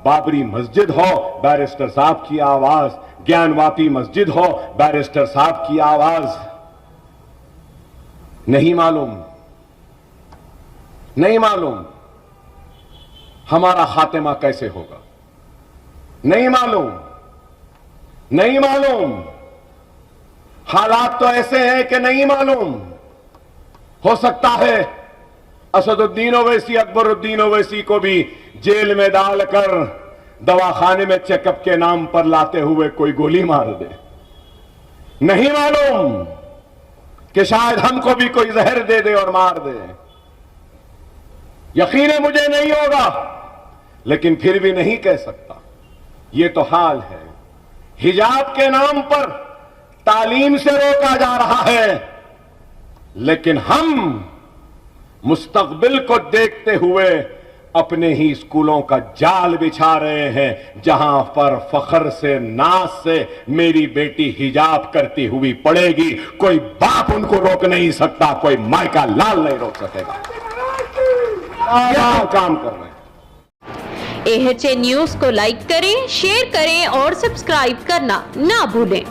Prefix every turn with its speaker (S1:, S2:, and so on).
S1: बाबरी मस्जिद हो, बैरिस्टर साहब की आवाज, ज्ञानवापी मस्जिद हो, बैरिस्टर साहब की आवाज। नहीं मालूम हमारा खातिमा कैसे होगा, नहीं मालूम। हालात तो ऐसे हैं कि नहीं मालूम। हो सकता है असदुद्दीन ओवैसी, अकबरुद्दीन ओवैसी को भी जेल में डालकर दवाखाने में चेकअप के नाम पर लाते हुए कोई गोली मार दे। नहीं मालूम कि शायद हमको भी कोई जहर दे दे और मार दे। यकीन मुझे नहीं होगा, लेकिन फिर भी नहीं कह सकता। ये तो हाल है। हिजाब के नाम पर तालीम से रोका जा रहा है, लेकिन हम मुस्तकबिल को देखते हुए अपने ही स्कूलों का जाल बिछा रहे हैं, जहां पर फख्र से, नाज से मेरी बेटी हिजाब करती हुई पड़ेगी। कोई बाप उनको रोक नहीं सकता, कोई माय का लाल नहीं रोक सकेगा। क्या काम कर रहे हैं।
S2: AHA न्यूज को लाइक करें, शेयर करें और सब्सक्राइब करना ना भूलें।